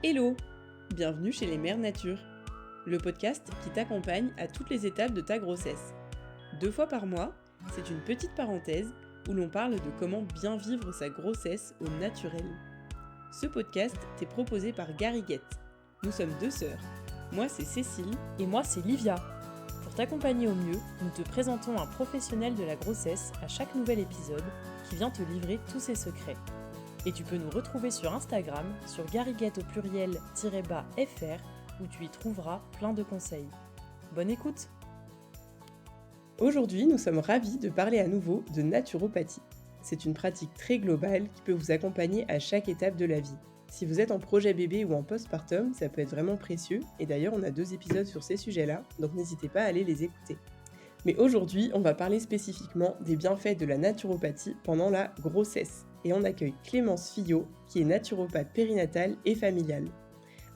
Hello! Bienvenue chez les Mères Nature, le podcast qui t'accompagne à toutes les étapes de ta grossesse. 2 fois par mois, c'est une petite parenthèse où l'on parle de comment bien vivre sa grossesse au naturel. Ce podcast t'est proposé par Gariguette. Nous sommes 2 sœurs. Moi, c'est Cécile. Et moi, c'est Livia. Pour t'accompagner au mieux, nous te présentons un professionnel de la grossesse à chaque nouvel épisode qui vient te livrer tous ses secrets. Et tu peux nous retrouver sur Instagram, sur gariguette au pluriel-fr, où tu y trouveras plein de conseils. Bonne écoute! Aujourd'hui, nous sommes ravis de parler à nouveau de naturopathie. C'est une pratique très globale qui peut vous accompagner à chaque étape de la vie. Si vous êtes en projet bébé ou en postpartum, ça peut être vraiment précieux, et d'ailleurs on a 2 épisodes sur ces sujets-là, donc n'hésitez pas à aller les écouter. Mais aujourd'hui, on va parler spécifiquement des bienfaits de la naturopathie pendant la grossesse, et on accueille Clémence Fillot, qui est naturopathe périnatale et familiale.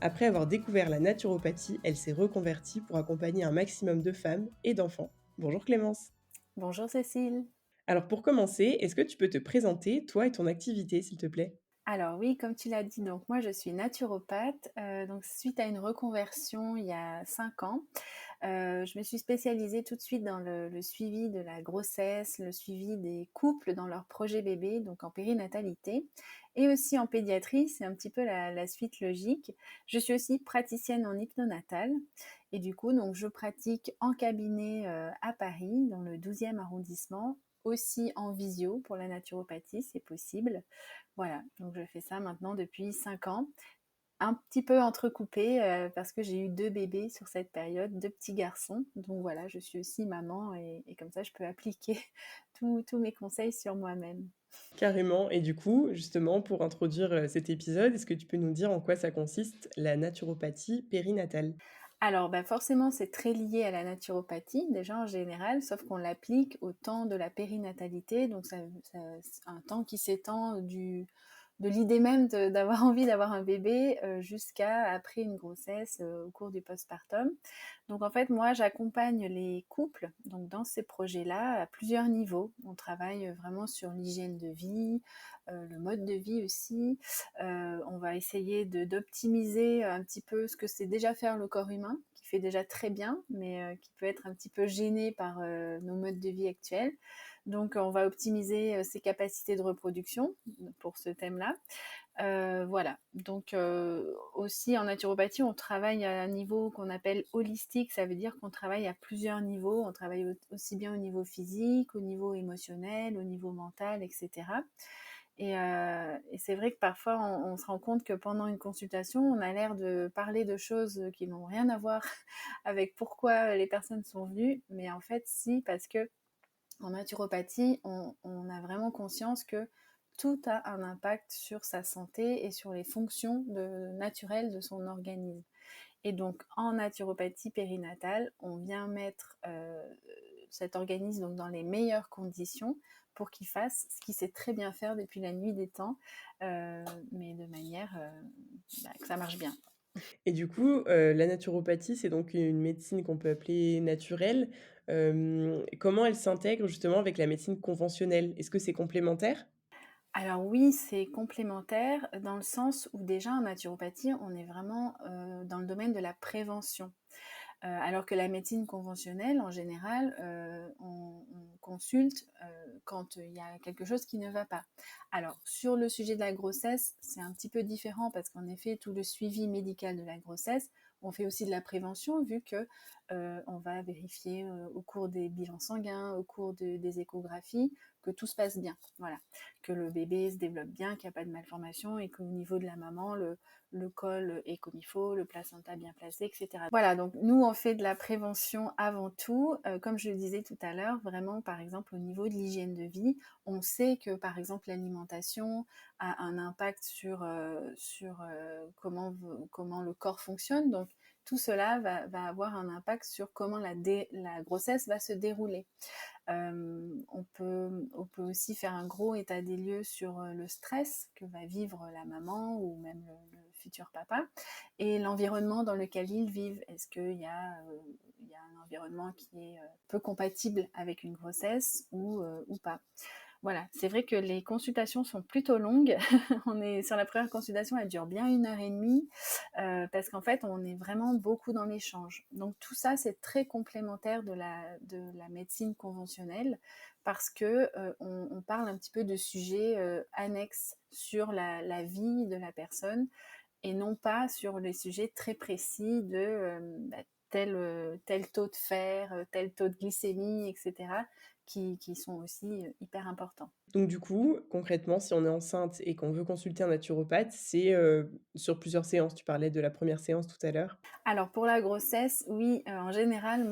Après avoir découvert la naturopathie, elle s'est reconvertie pour accompagner un maximum de femmes et d'enfants. Bonjour Clémence. Bonjour Cécile. Alors pour commencer, est-ce que tu peux te présenter, toi et ton activité, s'il te plaît ? Alors oui, comme tu l'as dit, donc moi je suis naturopathe. Donc suite à une reconversion il y a 5 ans, je me suis spécialisée tout de suite dans le suivi de la grossesse, le suivi des couples dans leur projet bébé, donc en périnatalité, et aussi en pédiatrie. C'est un petit peu la suite logique. Je suis aussi praticienne en hypnonatal, et du coup donc je pratique en cabinet à Paris, dans le 12e arrondissement, aussi en visio pour la naturopathie, c'est possible. Voilà, donc je fais ça maintenant depuis 5 ans, un petit peu entrecoupé parce que j'ai eu 2 bébés sur cette période, 2 petits garçons. Donc voilà, je suis aussi maman et comme ça je peux appliquer tous mes conseils sur moi-même. Carrément, et du coup, justement, pour introduire cet épisode, est-ce que tu peux nous dire en quoi ça consiste, la naturopathie périnatale ? Alors forcément c'est très lié à la naturopathie déjà en général, sauf qu'on l'applique au temps de la périnatalité, donc c'est un temps qui s'étend de l'idée même d'avoir envie d'avoir un bébé jusqu'à après une grossesse au cours du postpartum. Donc en fait moi j'accompagne les couples donc dans ces projets-là à plusieurs niveaux. On travaille vraiment sur l'hygiène de vie, le mode de vie aussi. On va essayer d'optimiser un petit peu ce que c'est déjà faire le corps humain, qui fait déjà très bien, mais qui peut être un petit peu gêné par nos modes de vie actuels. Donc on va optimiser ses capacités de reproduction pour ce thème-là. Voilà. Donc aussi en naturopathie, on travaille à un niveau qu'on appelle holistique, ça veut dire qu'on travaille à plusieurs niveaux. On travaille aussi bien au niveau physique, au niveau émotionnel, au niveau mental, etc. Et c'est vrai que parfois on se rend compte que pendant une consultation, on a l'air de parler de choses qui n'ont rien à voir avec pourquoi les personnes sont venues, mais en fait si, parce que en naturopathie, on a vraiment conscience que tout a un impact sur sa santé et sur les fonctions naturelles de son organisme. Et donc en naturopathie périnatale, on vient mettre cet organisme donc, dans les meilleures conditions pour qu'il fasse ce qu'il sait très bien faire depuis la nuit des temps, mais de manière que ça marche bien. Et du coup, la naturopathie, c'est donc une médecine qu'on peut appeler naturelle. Comment elle s'intègre justement avec la médecine conventionnelle? Est-ce que c'est complémentaire? Alors oui, c'est complémentaire dans le sens où déjà en naturopathie, on est vraiment dans le domaine de la prévention. Alors que la médecine conventionnelle, en général, on consulte quand il y a quelque chose qui ne va pas. Alors, sur le sujet de la grossesse, c'est un petit peu différent parce qu'en effet, tout le suivi médical de la grossesse, on fait aussi de la prévention vu que on va vérifier au cours des bilans sanguins, au cours des échographies, que tout se passe bien. Voilà, que le bébé se développe bien, qu'il n'y a pas de malformation et qu'au niveau de la maman, le col est comme il faut, le placenta bien placé, etc. Voilà, donc nous on fait de la prévention avant tout, comme je le disais tout à l'heure, vraiment par exemple au niveau de l'hygiène de vie, on sait que par exemple l'alimentation a un impact sur comment le corps fonctionne, donc tout cela va avoir un impact sur comment la grossesse va se dérouler. On peut aussi faire un gros état des lieux sur le stress que va vivre la maman ou même le futur papa et l'environnement dans lequel ils vivent. Est-ce qu'il y a un environnement qui est peu compatible avec une grossesse ou pas. Voilà, c'est vrai que les consultations sont plutôt longues. On est sur la première consultation, elle dure bien 1 heure et demie, parce qu'en fait, on est vraiment beaucoup dans l'échange. Donc tout ça, c'est très complémentaire de la médecine conventionnelle parce que on parle un petit peu de sujets annexes sur la vie de la personne et non pas sur les sujets très précis de tel taux de fer, tel taux de glycémie, etc., qui sont aussi hyper importants. Donc du coup, concrètement, si on est enceinte et qu'on veut consulter un naturopathe, c'est, sur plusieurs séances. Tu parlais de la première séance tout à l'heure. Alors pour la grossesse, oui, en général,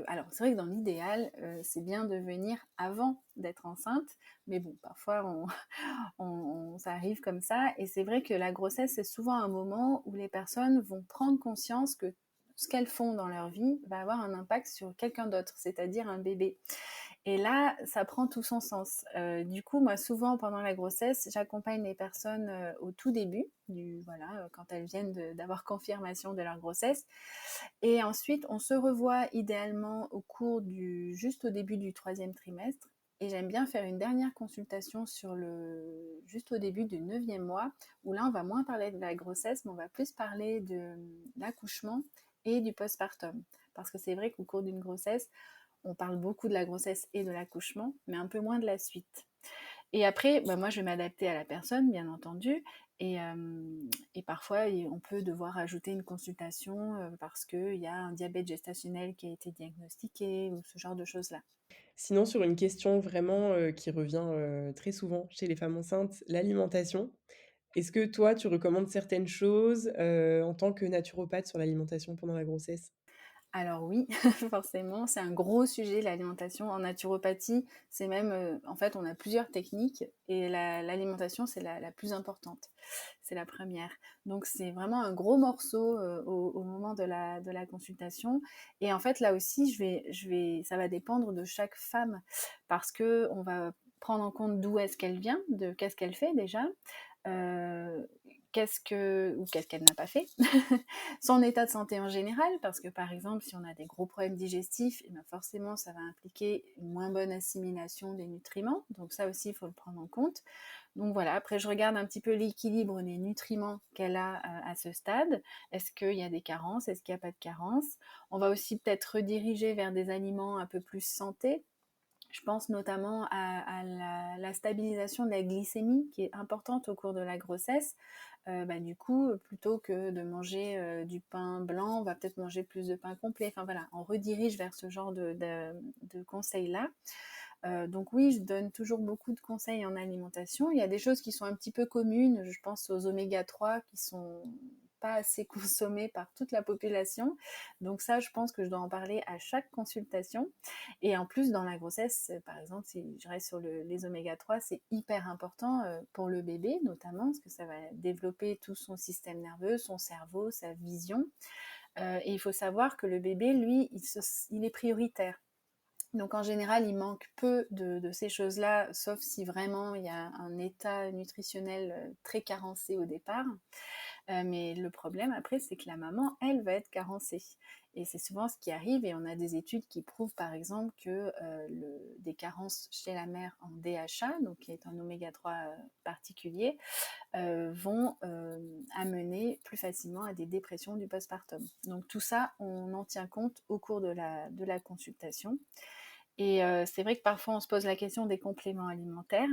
alors c'est vrai que dans l'idéal, c'est bien de venir avant d'être enceinte, mais bon, parfois ça arrive comme ça, et c'est vrai que la grossesse, c'est souvent un moment où les personnes vont prendre conscience que ce qu'elles font dans leur vie va avoir un impact sur quelqu'un d'autre, c'est-à-dire un bébé. Et là, ça prend tout son sens. Du coup, moi, souvent pendant la grossesse, j'accompagne les personnes au tout début, voilà, quand elles viennent d'avoir confirmation de leur grossesse. Et ensuite, on se revoit idéalement juste au début du 3e trimestre. Et j'aime bien faire une dernière consultation juste au début du 9e mois, où là, on va moins parler de la grossesse, mais on va plus parler de l'accouchement et du postpartum. Parce que c'est vrai qu'au cours d'une grossesse, on parle beaucoup de la grossesse et de l'accouchement, mais un peu moins de la suite. Et après, moi, je vais m'adapter à la personne, bien entendu. Et parfois, on peut devoir ajouter une consultation parce qu'il y a un diabète gestationnel qui a été diagnostiqué ou ce genre de choses-là. Sinon, sur une question vraiment, qui revient, très souvent chez les femmes enceintes, l'alimentation. Est-ce que toi, tu recommandes certaines choses, en tant que naturopathe sur l'alimentation pendant la grossesse? Alors oui, forcément, c'est un gros sujet, l'alimentation. En naturopathie, c'est même, en fait, on a plusieurs techniques et l'alimentation, c'est la plus importante. C'est la première. Donc c'est vraiment un gros morceau au moment de la consultation. Et en fait, là aussi, ça va dépendre de chaque femme parce que on va prendre en compte d'où est-ce qu'elle vient, de qu'est-ce qu'elle fait déjà, euh, qu'est-ce qu'elle n'a pas fait, son état de santé en général, parce que par exemple, si on a des gros problèmes digestifs, et bien forcément, ça va impliquer une moins bonne assimilation des nutriments, donc ça aussi, il faut le prendre en compte. Donc voilà, après, je regarde un petit peu l'équilibre des nutriments qu'elle a à ce stade. Est-ce qu'il y a des carences? Est-ce qu'il n'y a pas de carences? On va aussi peut-être rediriger vers des aliments un peu plus santé. Je pense notamment à la stabilisation de la glycémie qui est importante au cours de la grossesse. Du coup, plutôt que de manger du pain blanc, on va peut-être manger plus de pain complet. Enfin voilà, on redirige vers ce genre de conseils-là. Donc oui, je donne toujours beaucoup de conseils en alimentation. Il y a des choses qui sont un petit peu communes. Je pense aux oméga 3 qui sont pas assez consommés par toute la population. Donc ça, je pense que je dois en parler à chaque consultation. Et en plus, dans la grossesse, par exemple, si je reste sur les oméga 3, c'est hyper important pour le bébé, notamment, parce que ça va développer tout son système nerveux, son cerveau, sa vision. Et il faut savoir que le bébé, lui, il est prioritaire. Donc en général, il manque peu de ces choses-là, sauf si vraiment il y a un état nutritionnel très carencé au départ. Mais le problème après, c'est que la maman, elle, va être carencée. Et c'est souvent ce qui arrive, et on a des études qui prouvent par exemple que des carences chez la mère en DHA, donc qui est un oméga 3 particulier, vont amener plus facilement à des dépressions du postpartum. Donc tout ça, on en tient compte au cours de la consultation. Et c'est vrai que parfois on se pose la question des compléments alimentaires.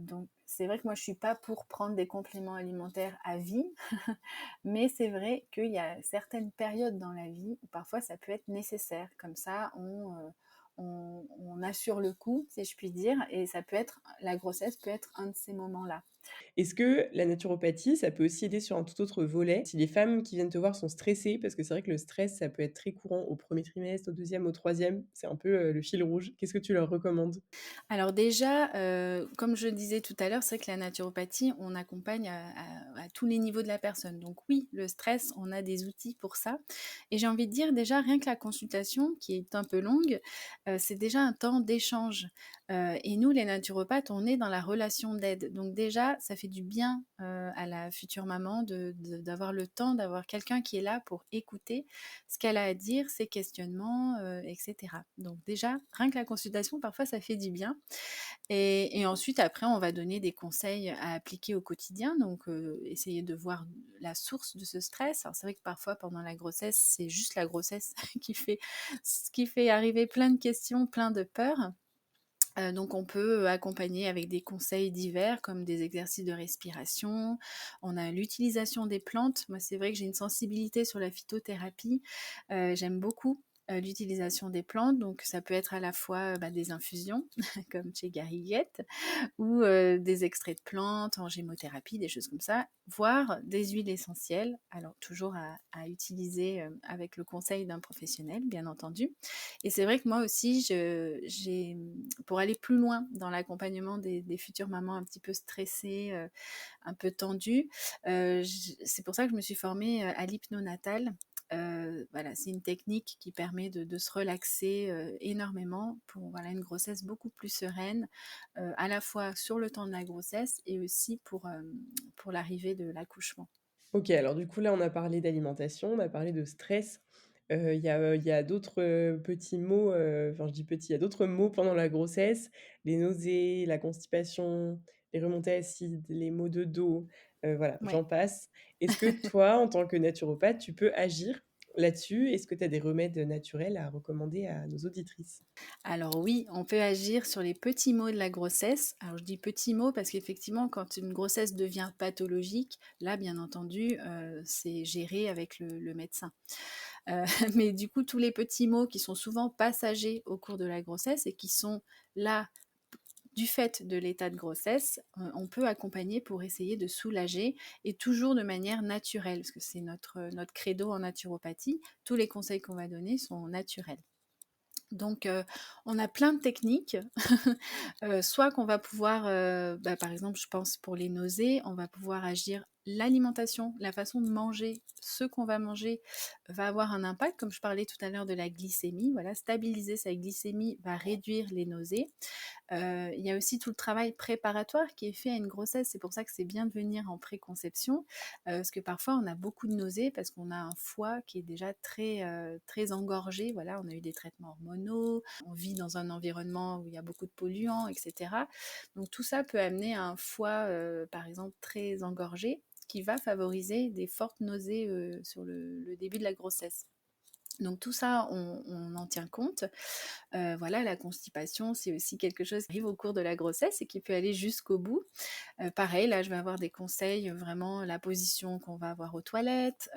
Donc c'est vrai que moi je suis pas pour prendre des compléments alimentaires à vie, mais c'est vrai qu'il y a certaines périodes dans la vie où parfois ça peut être nécessaire. Comme ça, on assure le coup, si je puis dire, et la grossesse peut être un de ces moments-là. Est-ce que la naturopathie, ça peut aussi aider sur un tout autre volet? Si les femmes qui viennent te voir sont stressées, parce que c'est vrai que le stress, ça peut être très courant au premier trimestre, au deuxième, au troisième, c'est un peu, le fil rouge. Qu'est-ce que tu leur recommandes? Alors déjà, comme je disais tout à l'heure, c'est vrai que la naturopathie, on accompagne à tous les niveaux de la personne. Donc oui, le stress, on a des outils pour ça. Et j'ai envie de dire déjà, rien que la consultation, qui est un peu longue, c'est déjà un temps d'échange. Et nous, les naturopathes, on est dans la relation d'aide. Donc déjà, ça fait du bien à la future maman d'avoir le temps, d'avoir quelqu'un qui est là pour écouter ce qu'elle a à dire, ses questionnements, etc. Donc déjà, rien que la consultation, parfois, ça fait du bien. Et ensuite, après, on va donner des conseils à appliquer au quotidien. Donc, essayer de voir la source de ce stress. Alors, c'est vrai que parfois, pendant la grossesse, c'est juste la grossesse qui fait arriver plein de questions, plein de peurs. Donc on peut accompagner avec des conseils divers comme des exercices de respiration. On a l'utilisation des plantes. Moi, c'est vrai que j'ai une sensibilité sur la phytothérapie. J'aime beaucoup l'utilisation des plantes. Donc ça peut être à la fois des infusions, comme chez Gariguette, ou des extraits de plantes en gémothérapie, des choses comme ça, voire des huiles essentielles. Alors toujours à utiliser avec le conseil d'un professionnel, bien entendu. Et c'est vrai que moi aussi, pour aller plus loin dans l'accompagnement des futures mamans un petit peu stressées, un peu tendues, c'est pour ça que je me suis formée à l'hypnonatal. Voilà, c'est une technique qui permet de se relaxer énormément pour voilà, une grossesse beaucoup plus sereine, à la fois sur le temps de la grossesse et aussi pour l'arrivée de l'accouchement. OK, alors du coup, là, on a parlé d'alimentation, on a parlé de stress. Il y a d'autres, petits mots, enfin, je dis petits, il y a d'autres mots pendant la grossesse, les nausées, la constipation, les remontées acides, les maux de dos, voilà, Ouais. j'en passe. Est-ce que toi, en tant que naturopathe, tu peux agir là-dessus? Est-ce que tu as des remèdes naturels à recommander à nos auditrices? Alors oui, on peut agir sur les petits maux de la grossesse. Alors je dis petits maux parce qu'effectivement, quand une grossesse devient pathologique, là, bien entendu, c'est géré avec le médecin. Heu, mais du coup, tous les petits maux qui sont souvent passagers au cours de la grossesse et qui sont là du fait de l'état de grossesse, on peut accompagner pour essayer de soulager et toujours de manière naturelle, parce que c'est notre credo en naturopathie. Tous les conseils qu'on va donner sont naturels. Donc, on a plein de techniques. Soit qu'on va pouvoir, par exemple, je pense pour les nausées, on va pouvoir agir l'alimentation, la façon de manger, ce qu'on va manger va avoir un impact. Comme je parlais tout à l'heure de la glycémie, voilà, stabiliser sa glycémie va réduire les nausées. Il y a aussi tout le travail préparatoire qui est fait à une grossesse. C'est pour ça que c'est bien de venir en préconception, parce que parfois on a beaucoup de nausées parce qu'on a un foie qui est déjà très engorgé. Voilà, on a eu des traitements hormonaux, on vit dans un environnement où il y a beaucoup de polluants, etc. Donc tout ça peut amener à un foie, par exemple, très engorgé, qui va favoriser des fortes nausées sur le début de la grossesse. Donc tout ça, on en tient compte. Voilà, la constipation, c'est aussi quelque chose qui arrive au cours de la grossesse et qui peut aller jusqu'au bout. Pareil, là, je vais avoir des conseils, vraiment la position qu'on va avoir aux toilettes,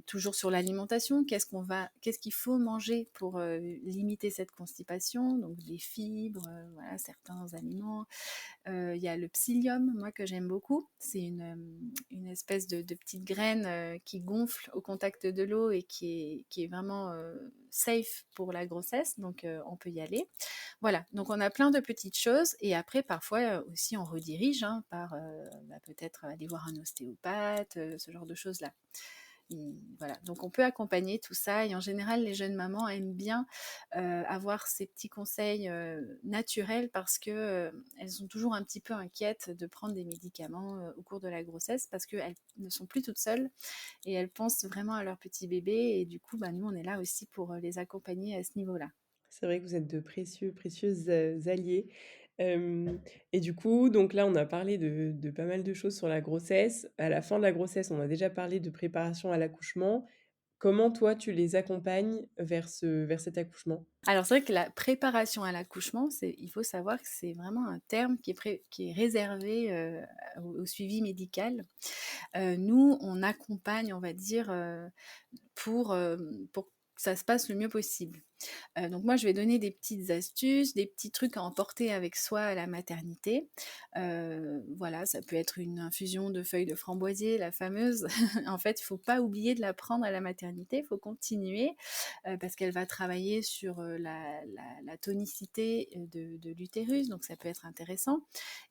toujours sur l'alimentation, qu'est-ce qu'il faut manger pour limiter cette constipation, donc des fibres, voilà, certains aliments. Il y a le psyllium, moi, que j'aime beaucoup. C'est une espèce de petite graine qui gonfle au contact de l'eau et qui est vraiment safe pour la grossesse, donc on peut y aller. Voilà, donc on a plein de petites choses et après, parfois aussi, on redirige par peut-être aller voir un ostéopathe, ce genre de choses-là. Voilà, donc on peut accompagner tout ça et en général, les jeunes mamans aiment bien avoir ces petits conseils naturels parce que elles sont toujours un petit peu inquiètes de prendre des médicaments au cours de la grossesse parce qu'elles ne sont plus toutes seules et elles pensent vraiment à leur petit bébé et du coup, nous, on est là aussi pour les accompagner à ce niveau-là. C'est vrai que vous êtes de précieuses, alliées. Et du coup, donc là, on a parlé de pas mal de choses sur la grossesse. À la fin de la grossesse, on a déjà parlé de préparation à l'accouchement. Comment toi, tu les accompagnes vers cet accouchement? Alors c'est vrai que la préparation à l'accouchement, il faut savoir que c'est vraiment un terme qui est réservé au suivi médical. Nous, on accompagne, on va dire, pour que ça se passe le mieux possible. Donc moi, je vais donner des petites astuces, des petits trucs à emporter avec soi à la maternité. Voilà, ça peut être une infusion de feuilles de framboisier, la fameuse. En fait, il ne faut pas oublier de la prendre à la maternité, il faut continuer parce qu'elle va travailler sur la tonicité de l'utérus, donc ça peut être intéressant.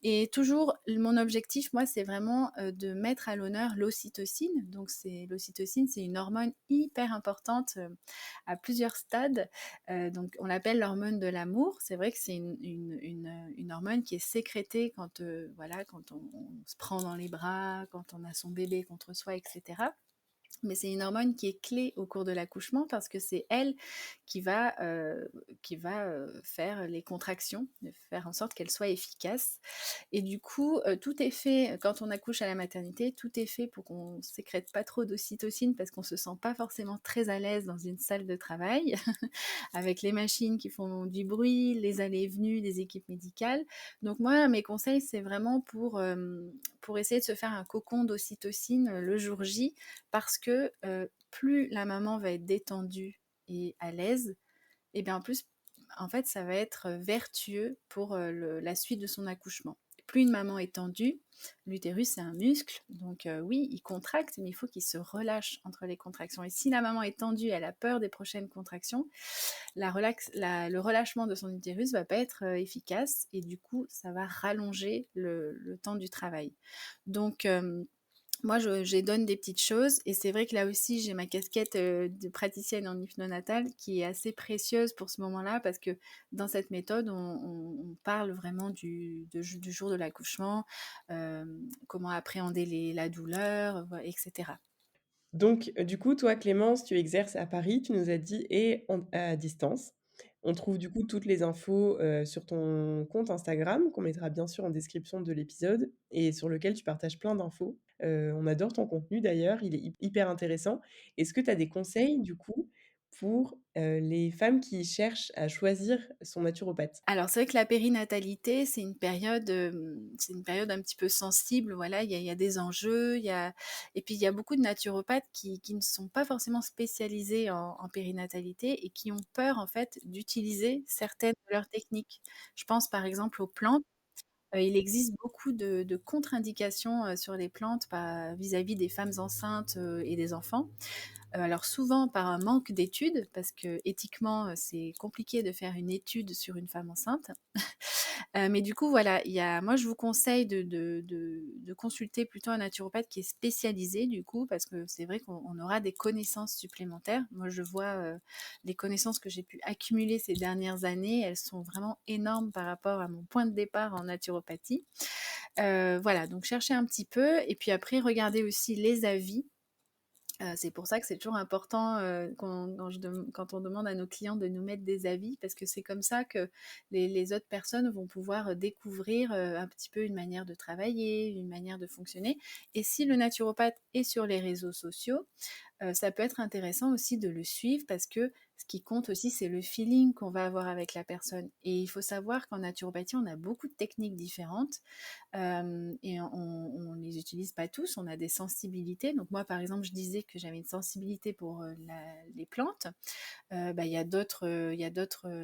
Et toujours, mon objectif, moi, c'est vraiment de mettre à l'honneur l'ocytocine. Donc l'ocytocine, c'est une hormone hyper importante à plusieurs stades Donc on l'appelle l'hormone de l'amour. C'est vrai que c'est une hormone qui est sécrétée quand, voilà, quand on se prend dans les bras, quand on a son bébé contre soi, etc. Mais c'est une hormone qui est clé au cours de l'accouchement parce que c'est elle qui va faire les contractions, faire en sorte qu'elle soit efficace. Et du coup, tout est fait, quand on accouche à la maternité, tout est fait pour qu'on ne sécrète pas trop d'ocytocine parce qu'on ne se sent pas forcément très à l'aise dans une salle de travail, avec les machines qui font du bruit, les allées et venues des équipes médicales. Donc moi, mes conseils, c'est vraiment pour essayer de se faire un cocon d'ocytocine le jour J, parce que plus la maman va être détendue et à l'aise, et bien en plus, en fait, ça va être vertueux pour la suite de son accouchement. Plus une maman est tendue, l'utérus c'est un muscle, donc oui, il contracte, mais il faut qu'il se relâche entre les contractions. Et si la maman est tendue, elle a peur des prochaines contractions, le relâchement de son utérus va pas être efficace, et du coup, ça va rallonger le temps du travail. Donc, moi, je donne des petites choses, et c'est vrai que là aussi, j'ai ma casquette de praticienne en hypnonatal qui est assez précieuse pour ce moment-là, parce que dans cette méthode, on parle vraiment du jour de l'accouchement, euh, comment appréhender la douleur, voilà, etc. Donc, du coup, toi, Clémence, tu exerces à Paris, tu nous as dit, et à distance. On trouve du coup toutes les infos sur ton compte Instagram, qu'on mettra bien sûr en description de l'épisode, et sur lequel tu partages plein d'infos. On adore ton contenu d'ailleurs, il est hyper intéressant. Est-ce que tu as des conseils du coup pour les femmes qui cherchent à choisir son naturopathe? Alors c'est vrai que la périnatalité, c'est une période un petit peu sensible, voilà, il y a des enjeux, et puis il y a beaucoup de naturopathes qui ne sont pas forcément spécialisés en périnatalité et qui ont peur en fait d'utiliser certaines de leurs techniques. Je pense par exemple aux plantes. Il existe beaucoup de contre-indications sur les plantes vis-à-vis des femmes enceintes et des enfants. Alors souvent par un manque d'études, parce que éthiquement, c'est compliqué de faire une étude sur une femme enceinte. Mais du coup, voilà, moi je vous conseille de consulter plutôt un naturopathe qui est spécialisé, du coup, parce que c'est vrai qu'on aura des connaissances supplémentaires. Moi, je vois les connaissances que j'ai pu accumuler ces dernières années, elles sont vraiment énormes par rapport à mon point de départ en naturopathie. Voilà, donc cherchez un petit peu, et puis après, regardez aussi les avis. C'est pour ça que c'est toujours important quand on demande à nos clients de nous mettre des avis, parce que c'est comme ça que les autres personnes vont pouvoir découvrir un petit peu une manière de travailler, une manière de fonctionner. Et si le naturopathe est sur les réseaux sociaux, ça peut être intéressant aussi de le suivre, parce que ce qui compte aussi, c'est le feeling qu'on va avoir avec la personne. Et il faut savoir qu'en naturopathie, on a beaucoup de techniques différentes et on les utilise pas tous, on a des sensibilités. Donc moi, par exemple, je disais que j'avais une sensibilité pour les plantes. Bah, il y a d'autres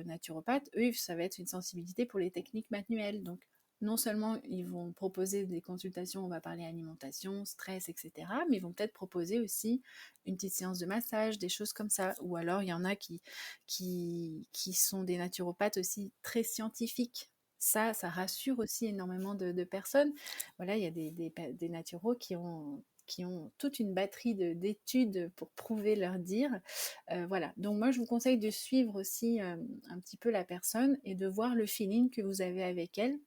naturopathes, eux, ça va être une sensibilité pour les techniques manuelles. Donc non seulement ils vont proposer des consultations, on va parler alimentation, stress, etc., mais ils vont peut-être proposer aussi une petite séance de massage, des choses comme ça. Ou alors il y en a qui sont des naturopathes aussi très scientifiques. Ça rassure aussi énormément de personnes. Voilà, il y a des naturaux qui ont toute une batterie d'études pour prouver leur dire. Voilà, donc moi je vous conseille de suivre aussi un petit peu la personne et de voir le feeling que vous avez avec elle,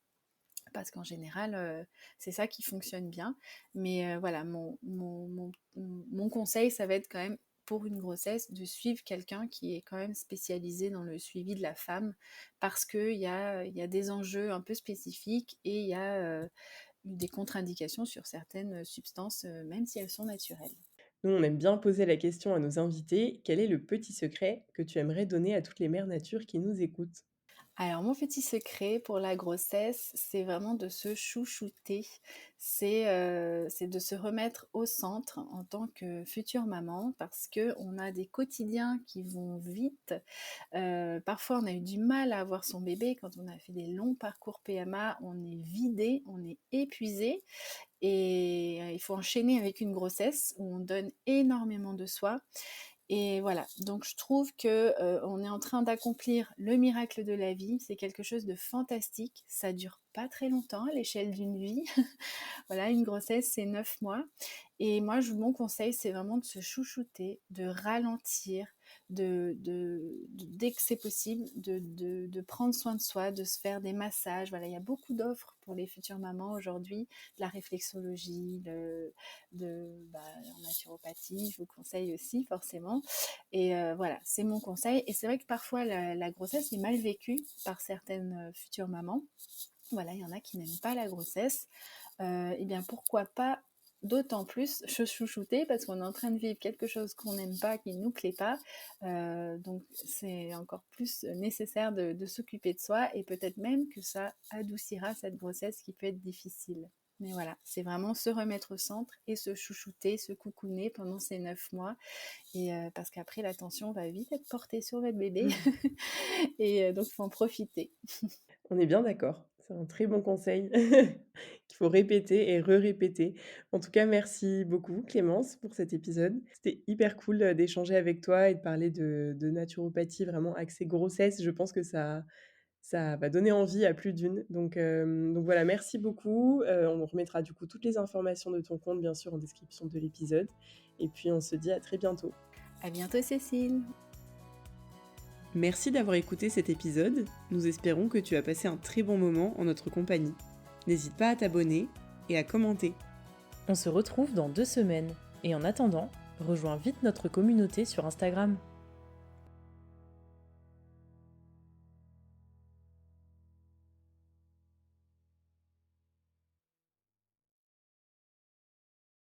parce qu'en général, c'est ça qui fonctionne bien. Mais voilà, mon conseil, ça va être quand même pour une grossesse de suivre quelqu'un qui est quand même spécialisé dans le suivi de la femme, parce qu'il y a des enjeux un peu spécifiques, et il y a des contre-indications sur certaines substances, même si elles sont naturelles. Nous, on aime bien poser la question à nos invités, quel est le petit secret que tu aimerais donner à toutes les mères nature qui nous écoutent? Alors, mon petit secret pour la grossesse, c'est vraiment de se chouchouter. C'est de se remettre au centre en tant que future maman, parce que on a des quotidiens qui vont vite. Parfois, on a eu du mal à avoir son bébé. Quand on a fait des longs parcours PMA, on est vidé, on est épuisé. Et il faut enchaîner avec une grossesse où on donne énormément de soi. Et voilà, donc je trouve que on est en train d'accomplir le miracle de la vie. C'est quelque chose de fantastique. Ça dure pas très longtemps à l'échelle d'une vie. Voilà, une grossesse, c'est 9 mois. Et moi, mon conseil, c'est vraiment de se chouchouter, de ralentir, dès que c'est possible, de prendre soin de soi, de se faire des massages. Voilà, il y a beaucoup d'offres pour les futures mamans aujourd'hui, de la réflexologie, en naturopathie, je vous conseille aussi forcément. Et voilà, c'est mon conseil. Et c'est vrai que parfois la grossesse est mal vécue par certaines futures mamans. Voilà, il y en a qui n'aiment pas la grossesse. Eh bien, pourquoi pas d'autant plus se chouchouter parce qu'on est en train de vivre quelque chose qu'on n'aime pas, qui ne nous plaît pas. Donc, c'est encore plus nécessaire de s'occuper de soi et peut-être même que ça adoucira cette grossesse qui peut être difficile. Mais voilà, c'est vraiment se remettre au centre et se chouchouter, se coucouner pendant ces 9 mois. Et parce qu'après, l'attention va vite être portée sur votre bébé. Et donc, il faut en profiter. On est bien d'accord. C'est un très bon conseil qu'il faut répéter et re-répéter. En tout cas, merci beaucoup Clémence pour cet épisode. C'était hyper cool d'échanger avec toi et de parler de naturopathie vraiment axée grossesse. Je pense que ça va donner envie à plus d'une. Donc voilà, merci beaucoup. On remettra du coup toutes les informations de ton compte, bien sûr, en description de l'épisode. Et puis on se dit à très bientôt. À bientôt Cécile. Merci d'avoir écouté cet épisode. Nous espérons que tu as passé un très bon moment en notre compagnie. N'hésite pas à t'abonner et à commenter. On se retrouve dans 2 semaines. Et en attendant, rejoins vite notre communauté sur Instagram.